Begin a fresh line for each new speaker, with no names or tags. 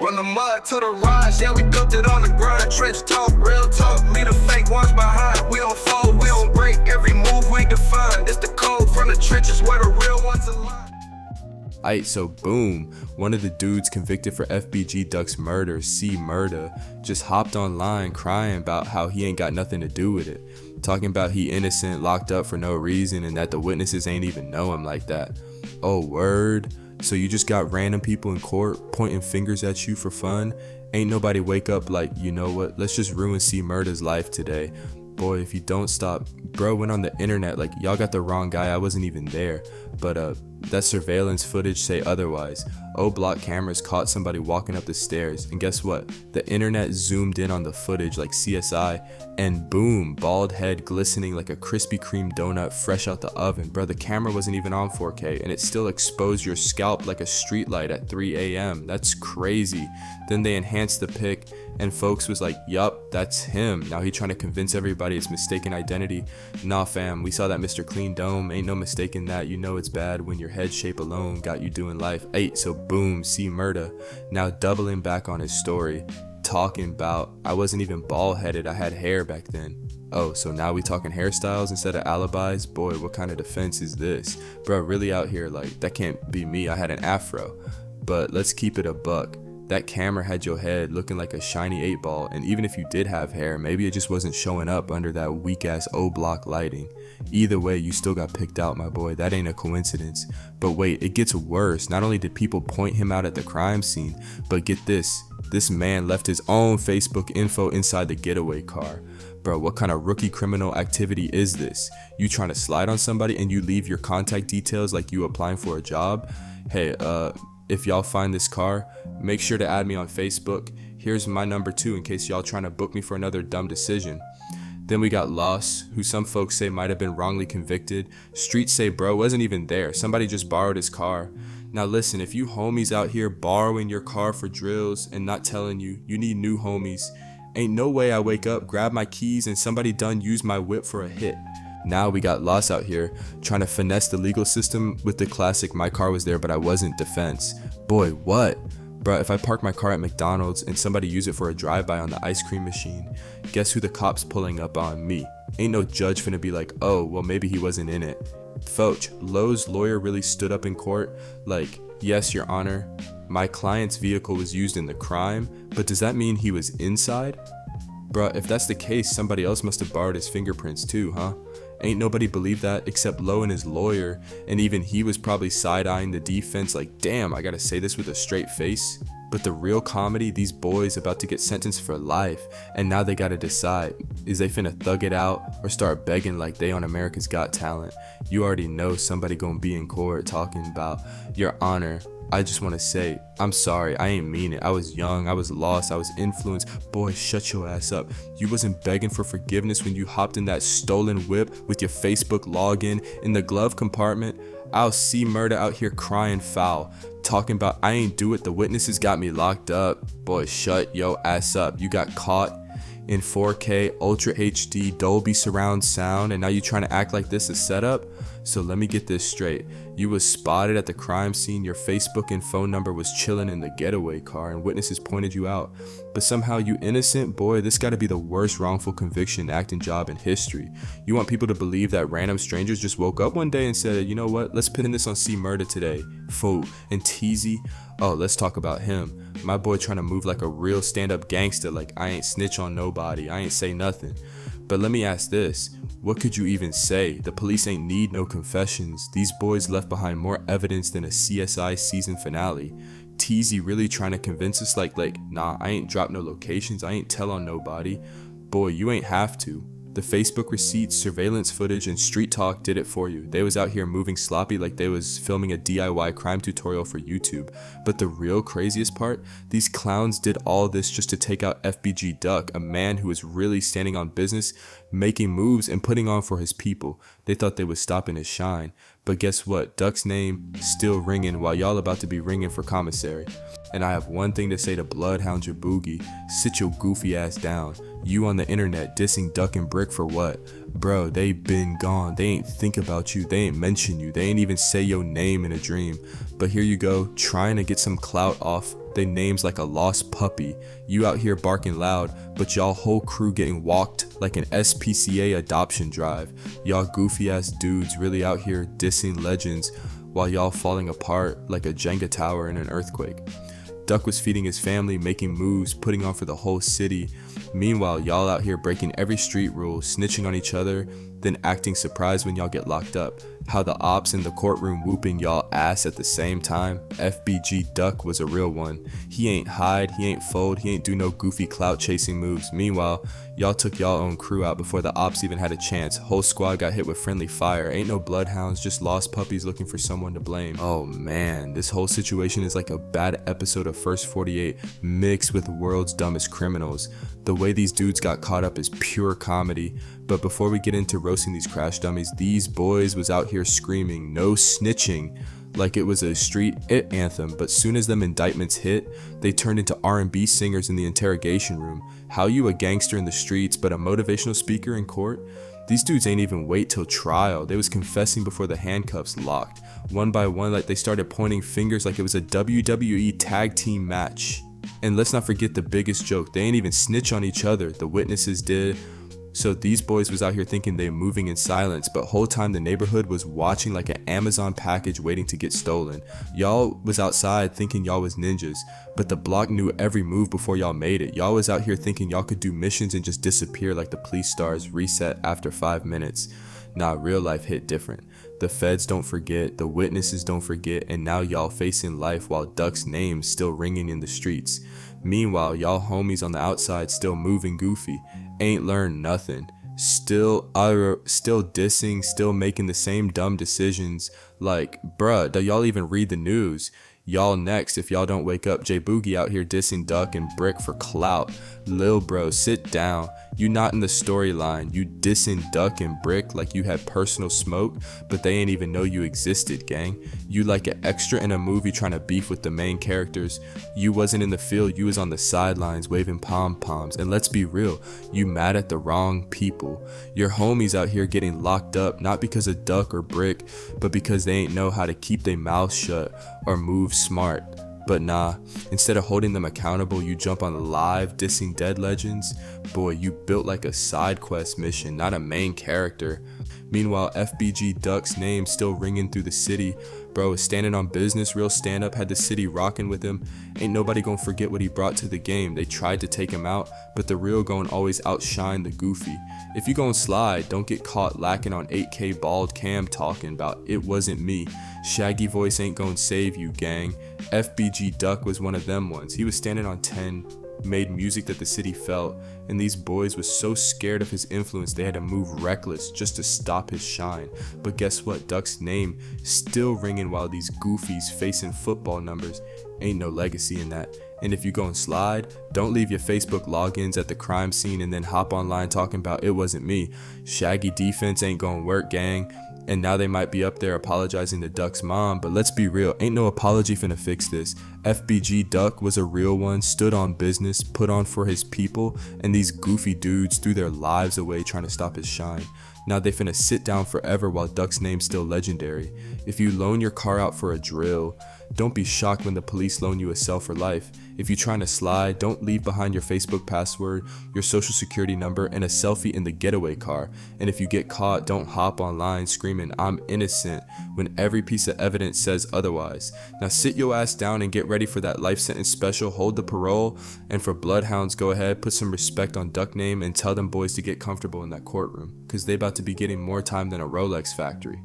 From the mud to the rise, yeah, we built it on the grind. Trench talk, real talk, leave the fake ones behind. We don't fold, we don't break, every move we define. It's the code from the trenches where the real ones align.
Aight, so boom, one of the dudes convicted for FBG Duck's murder, C Murda, just hopped online crying about how he ain't got nothing to do with it. Talking about he innocent, locked up for no reason, and that the witnesses ain't even know him like that. Oh, word? So you just got random people in court pointing fingers at you for fun? Ain't nobody wake up like, you know what, let's just ruin C Murda's life today. Boy, if you don't stop. Bro went on the internet like, y'all got the wrong guy, I wasn't even there. But that surveillance footage say otherwise. O-block cameras caught somebody walking up the stairs, and guess what? The internet zoomed in on the footage like CSI, and boom, bald head glistening like a Krispy Kreme donut fresh out the oven. Bro, the camera wasn't even on 4K, and it still exposed your scalp like a streetlight at 3 a.m. That's crazy. Then they enhanced the pic, and folks was like, yup, that's him. Now he trying to convince everybody it's mistaken identity. Nah fam, we saw that Mr. Clean Dome, ain't no mistaking that. You know it's bad when your head shape alone got you doing life. Aight, so boom, C Murda, now doubling back on his story, talking about, I wasn't even bald headed, I had hair back then. Oh, so now we talking hairstyles instead of alibis? Boy, what kind of defense is this? Bro, really out here like, that can't be me, I had an afro. But let's keep it a buck. That camera had your head looking like a shiny 8-ball, and even if you did have hair, maybe it just wasn't showing up under that weak-ass O-block lighting. Either way, you still got picked out, my boy. That ain't a coincidence. But wait, it gets worse. Not only did people point him out at the crime scene, but get this. This man left his own Facebook info inside the getaway car. Bro, what kind of rookie criminal activity is this? You trying to slide on somebody and you leave your contact details like you applying for a job? Hey, if y'all find this car, make sure to add me on Facebook. Here's my number too in case y'all trying to book me for another dumb decision. Then we got Loss, who some folks say might have been wrongly convicted. Streets say bro wasn't even there, somebody just borrowed his car. Now listen, if you homies out here borrowing your car for drills and not telling you need new homies, ain't no way I wake up, grab my keys, and somebody done use my whip for a hit. Now we got Loss out here trying to finesse the legal system with the classic my car was there but I wasn't defense. Boy, what? Bro, if I park my car at McDonald's and somebody use it for a drive-by on the ice cream machine, guess who the cops pulling up on? Me. Ain't no judge finna be like, oh, well maybe he wasn't in it. Folks, Lowe's lawyer really stood up in court like, yes, your honor, my client's vehicle was used in the crime, but does that mean he was inside? Bruh, if that's the case, somebody else must have borrowed his fingerprints too, huh? Ain't nobody believe that except Lowe and his lawyer, and even he was probably side-eyeing the defense like, damn, I gotta say this with a straight face. But the real comedy, these boys about to get sentenced for life, and now they gotta decide, is they finna thug it out or start begging like they on America's Got Talent? You already know somebody gonna be in court talking about, your honor, I just want to say, I'm sorry, I ain't mean it. I was young, I was lost, I was influenced. Boy, shut your ass up. You wasn't begging for forgiveness when you hopped in that stolen whip with your Facebook login in the glove compartment. I'll see Murda out here crying foul, talking about I ain't do it, the witnesses got me locked up. Boy, shut your ass up. You got caught in 4K, Ultra HD, Dolby surround sound, and now you trying to act like this is setup? So let me get this straight. You was spotted at the crime scene, your Facebook and phone number was chilling in the getaway car, and witnesses pointed you out. But somehow you innocent? Boy, this gotta be the worst wrongful conviction acting job in history. You want people to believe that random strangers just woke up one day and said, you know what, let's pin this on C Murda today. Fool. And Teasy? Oh, let's talk about him. My boy trying to move like a real stand-up gangster, like I ain't snitch on nobody, I ain't say nothing. But let me ask this, what could you even say? The police ain't need no confessions. These boys left behind more evidence than a CSI season finale. Teasy really trying to convince us like, nah, I ain't drop no locations, I ain't tell on nobody. Boy, you ain't have to. The Facebook receipts, surveillance footage, and street talk did it for you. They was out here moving sloppy like they was filming a DIY crime tutorial for YouTube. But the real craziest part, these clowns did all this just to take out FBG Duck, a man who was really standing on business, making moves and putting on for his people. They thought they was stopping his shine. But guess what? Duck's name still ringing while y'all about to be ringing for commissary. And I have one thing to say to Bloodhound JBoogie, sit your goofy ass down. You on the internet dissing Duck and Brick for what? Bro, they been gone. They ain't think about you. They ain't mention you. They ain't even say your name in a dream. But here you go, trying to get some clout off they names like a lost puppy. You out here barking loud, but y'all whole crew getting walked like an SPCA adoption drive. Y'all goofy ass dudes really out here dissing legends while y'all falling apart like a Jenga tower in an earthquake. Duck was feeding his family, making moves, putting on for the whole city. Meanwhile, y'all out here breaking every street rule, snitching on each other, then acting surprised when y'all get locked up. How the ops in the courtroom whooping y'all ass at the same time. FBG Duck was a real one. He ain't hide, he ain't fold, he ain't do no goofy clout chasing moves. Meanwhile, y'all took y'all own crew out before the ops even had a chance. Whole squad got hit with friendly fire. Ain't no bloodhounds, just lost puppies looking for someone to blame. Oh man, this whole situation is like a bad episode of First 48 mixed with World's Dumbest Criminals. The way these dudes got caught up is pure comedy. But before we get into roasting these crash dummies, these boys was out here screaming no snitching like it was a street anthem. But soon as them indictments hit, they turned into R&B singers in the interrogation room. How you a gangster in the streets but a motivational speaker in court? These dudes ain't even wait till trial. They was confessing before the handcuffs locked. One by one, like they started pointing fingers like it was a WWE tag team match. And let's not forget the biggest joke, they ain't even snitch on each other, the witnesses did. So these boys was out here thinking they moving in silence, but whole time the neighborhood was watching like an Amazon package waiting to get stolen. Y'all was outside thinking y'all was ninjas, but the block knew every move before y'all made it. Y'all was out here thinking y'all could do missions and just disappear like the police stars reset after 5 minutes. Nah, real life hit different. The feds don't forget, the witnesses don't forget, and now y'all facing life while Duck's name's still ringing in the streets. Meanwhile, y'all homies on the outside still moving goofy, ain't learned nothing. Still dissing, still making the same dumb decisions. Like, bruh, do y'all even read the news? Y'all next if y'all don't wake up. JBoogie out here dissing Duck and Brick for clout. Lil bro, sit down. You not in the storyline. You dissing Duck and Brick like you had personal smoke, but they ain't even know you existed, gang. You like an extra in a movie trying to beef with the main characters. You wasn't in the field, you was on the sidelines waving pom-poms. And let's be real, you mad at the wrong people. Your homies out here getting locked up, not because of Duck or Brick, but because they ain't know how to keep their mouths shut or move smart. But nah, instead of holding them accountable, you jump on live dissing dead legends. Boy, you built like a side quest mission, not a main character. Meanwhile, FBG Duck's name still ringing through the city. Bro is standing on business, real stand up, had the city rocking with him. Ain't nobody gonna forget what he brought to the game. They tried to take him out, but the real gon' always outshine the goofy. If you gon' slide, don't get caught lacking on 8K bald cam talking about it wasn't me. Shaggy voice ain't gon' save you, gang. FBG Duck was one of them ones. He was standing on 10, made music that the city felt, and these boys was so scared of his influence they had to move reckless just to stop his shine. But guess what? Duck's name still ringing while these goofies facing football numbers. Ain't no legacy in that. And if you gon' slide, don't leave your Facebook logins at the crime scene and then hop online talking about it wasn't me. Shaggy defense ain't gon' work, gang. And now they might be up there apologizing to Duck's mom, but let's be real, ain't no apology finna fix this. FBG Duck was a real one, stood on business, put on for his people, and these goofy dudes threw their lives away trying to stop his shine. Now they finna sit down forever while Duck's name's still legendary. If you loan your car out for a drill, don't be shocked when the police loan you a cell for life. If you trying to slide, don't leave behind your Facebook password, your social security number, and a selfie in the getaway car. And if you get caught, don't hop online screaming, I'm innocent, when every piece of evidence says otherwise. Now sit your ass down and get ready for that life sentence special, hold the parole, and for Bloodhounds, go ahead, put some respect on Duck name and tell them boys to get comfortable in that courtroom, cause they about to be getting more time than a Rolex factory.